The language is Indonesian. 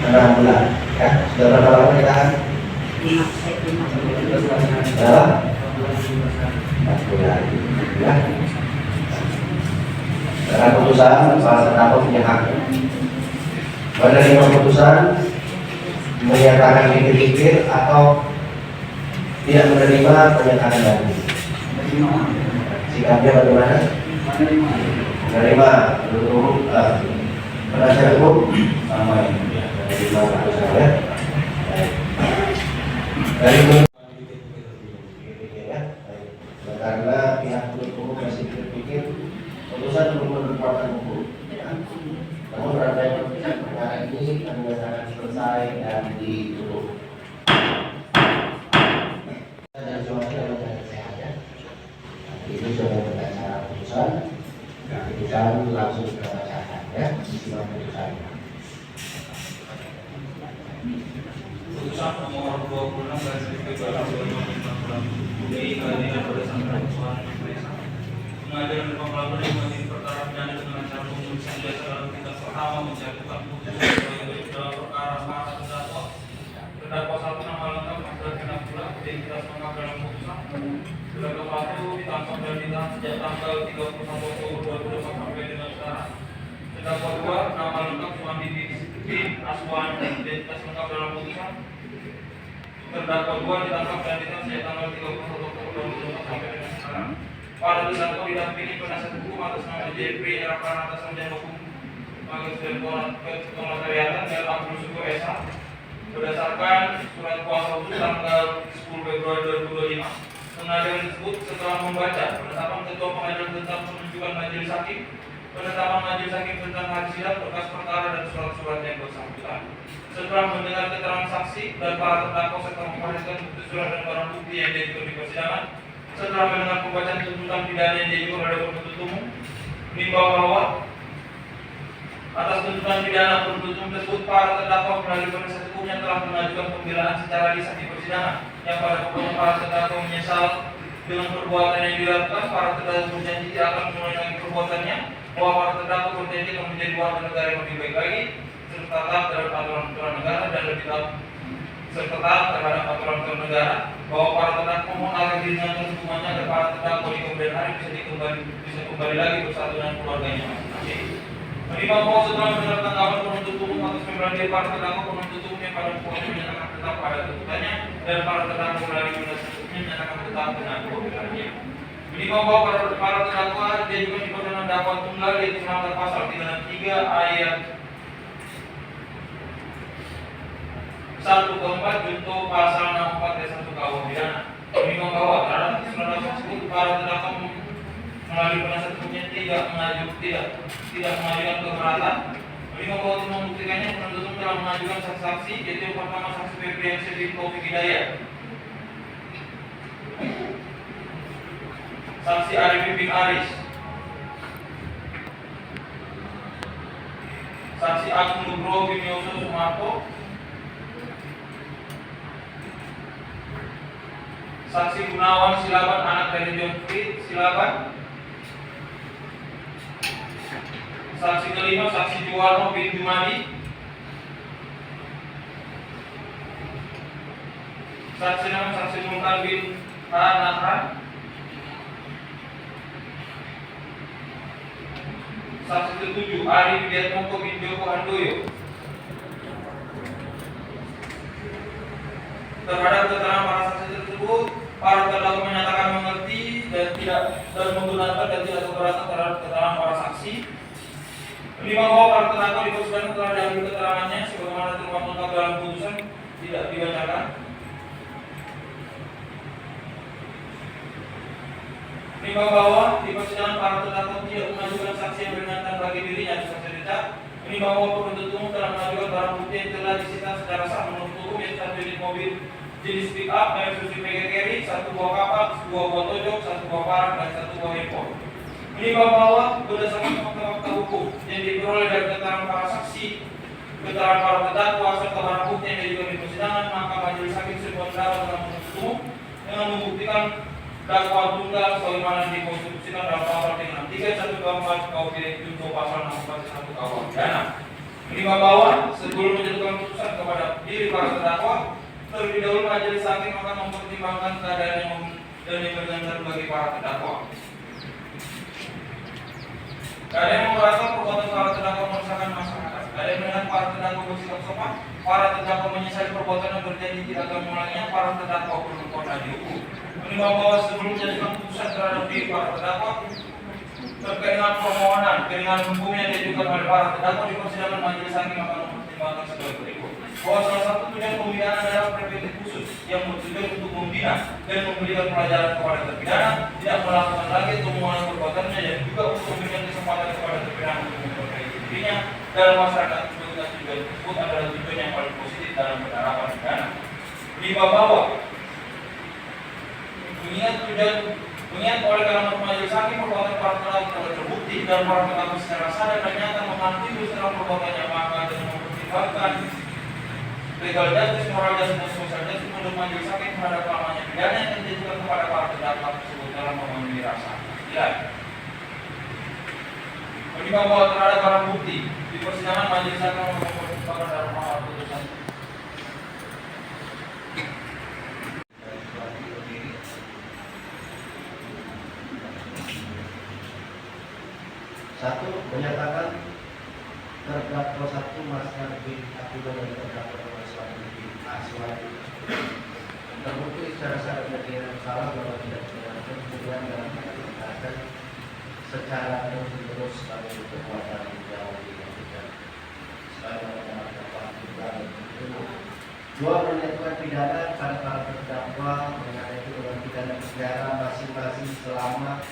6 bulan. Ya, sudah berapa lama ditahan? 4 bulan. Ya. Karena putusan para terdakwa punya hak menerima putusan, menyatakan pikir-pikir atau tidak menerima pernyataan tadi. Sikapnya bagaimana? Menerima. Menurut umum, penasihat hukum sama ini. Menerima putusan ya. Dari karena pihak penuntut umum masih pikir-pikir, putusan belum berkekuatan hukum. Namun perkara ini kami nyatakan selesai dan ditutup. Dan semuanya dengan sehat ya. Itu sudah berdasar putusan. Putusan langsung kita bacakan ya. Simak putusannya. Putusan nomor 26 garis miring 2015 Juli Pengadilan Berdasarkan Putusan Pengadilan Negeri Pengadilan Negeri perkara pidana dengan cara pemeriksaan jasa dalam tingkat pertama menjatuhkan putusan sebagai dalam perkara para terdakwa. Terdakwa 1 nama lengkap Masdar Genap Pula identitas lengkap dalam putusan. Terdakwa 1 ditangkap dan ditahan sejak tanggal 31 Oktober 2020 sampai dengan sekarang. Terdakwa 2 nama lengkap Suami bin Aswan dan identitas lengkap dalam putusan. Terdakwa 2 ditangkap dan ditahan sejak tanggal 31 Oktober 2020 sampai dengan sekarang. Para terdakwa didampingi penasihat hukum atas nama JP Erakan atas Sarjana Hukum Magister Kekeluargaan dan Abdul Syukur Esa berdasarkan surat kuasa hukum tanggal 10 Februari 2025. Pengadilan tersebut setelah membaca penetapan ketua pengadilan tentang penunjukan majelis hakim, penetapan majelis hakim tentang hari sidang, berkas perkara dan surat-surat yang bersangkutan. Setelah mendengar keterangan saksi dan para terdakwa serta memperhatikan bukti surat dan barang bukti yang diajukan di persidangan, setelah mendengar pembacaan tuntutan pidana yang diajukan oleh penuntut umum, menimbang bahwa atas tuntutan pidana penuntut umum tersebut para terdakwa melalui penasihat hukumnya telah mengajukan pembelaan secara lisan di persidangan, yang pada pokoknya para terdakwa menyesal dengan perbuatan yang dilakukan. Para terdakwa berjanji tidak akan mengulangi perbuatannya, bahwa para terdakwa berjanji akan menjadi warga negara yang lebih baik lagi, serta taat terhadap aturan negara dan lebih taat serta taat terhadap aturan negara, bahwa para terdakwa mohon agar diringankan hukumannya agar para terdakwa di kemudian hari bisa kembali lagi bersatu dengan keluarganya masing-masing. Menimbang bahwa setelah mendengar tanggapan penuntut umum atas memberanikan para terdakwa, penuntut umum yang pada pokoknya menyatakan tetap pada tuntutannya dan para terdakwa melalui penasihat hukumnya menyatakan tetap dengan pembelaannya. Menimbang bahwa para terdakwa diajukan di permohonan dakwaan tunggal yaitu melanggar pasal 363 ayat 1 ke 4 junto pasal 64 ayat 1 KUH pidana. Menimbang bahwa terhadap keseluruhan tersebut para terdakwa melalui penasihat hukumnya tidak mengajukan keberatan. Menimbang bahwa untuk membuktikannya penuntut umum telah mengajukan saksi-saksi, yaitu yang pertama saksi Febriansyah bin Taufik Hidayat, saksi Arif bin Aris, saksi Agung Nugroho bin Yusuf Sumarto, saksi Gunawan Silaban anak dari John Frit Silaban, saksi kelima saksi Juwarno bin Jumadi, saksi 6 saksi Mulkan bin Hanahran, saksi ke-7 Ari Widiatmoko bin Joko Handoyo. Terhadap keterangan para saksi tersebut, para terdakwa menyatakan mengerti dan menggunakan dan tidak keberatan terhadap keterangan para saksi. Menimbang bahwa para terdakwa di persidangan telah diambil keterangannya sebagaimana termuat lengkap dalam putusan tidak dibacakan. Menimbang bahwa di persidangan para terdakwa tidak mengajukan saksi yang meringankan bagi dirinya atau saksi richard. Menimbang bahwa penuntut umum telah mengajukan barang bukti yang telah disita secara sah menurut hukum, yaitu 1 unit mobil jenis pick up merek Suzuki Mega Carry, 1 buah kapak, 2 buah tojok, 1 buah parang dan 1 buah handphone. Menimbang bahwa berdasarkan fakta-fakta hukum yang diperoleh dari keterangan para saksi, keterangan para terdakwa serta barang bukti yang diajukan di persidangan, maka majelis hakim sebuah dalam penuntut umum dengan membuktikan dakwaan tunggal sebagaimana dikonstruksikan dalam pasal 3 124 KUH junto pasal 64 1 KUH pidana. Menimbang bahwa sebelum menjatuhkan diri para terdakwa. Terlebih dahulu majelis hakim akan mempertimbangkan keadaan yang dan diperlukan bagi para terdakwa. Ada yang merasa perbuatan para terdakwa meresahkan masyarakat. Ada yang melihat para terdakwa bersikap sopan. Para terdakwa menyesali perbuatan yang berjanji tidak akan mengulanginya. Para terdakwa belum pernah dihukum. Menimbang bahwa sebelum menjatuhkan putusan terhadap diri para terdakwa terkait dengan permohonan keringanan hukum yang diajukan oleh para terdakwa di persidangan majelis hakim akan mempertimbangkan sebagai berikut. Bahwa salah satu tujuan pembinaan adalah preventif khusus yang bertujuan untuk membina dan memberikan pelajaran kepada terpidana tidak melakukan lagi atau mengulangi perbuatannya, dan juga untuk memberikan kesempatan kepada terpidana untuk memperbaiki dirinya dalam masyarakat. Tujuan tersebut adalah tujuan yang paling positif dalam penerapan pidana. Di bawah mengingat oleh karena majelis hakim perbuatan para terdakwa telah terbukti dan para terdakwa secara sadar dan nyata mengakui setelah perbuatannya, maka dengan mempertimbangkan legal justice, moral justice, dan social justice menurut majelis hakim terhadap lamanya pidana yang ditujukan kepada para terdakwa tersebut dalam memenuhi rasa keadilan. Menimbang bahwa terhadap barang bukti di persidangan majelis hakim mempertimbangkan dalam mahal putusan. Satu, menyatakan terdakwa satu Masyar bin Abdullah dan terdakwa Masyar bin Aswad terbukti secara sadar dan tidak bersalah bahwa tidak dibenarkan kemudian dalam keterangan secara terus sebagai perbuatan yang dilakukan sebagai dakwaan juga. Dua, menjatuhkan pidana pada para terdakwa mengenai dengan pidana penjara masing-masing selama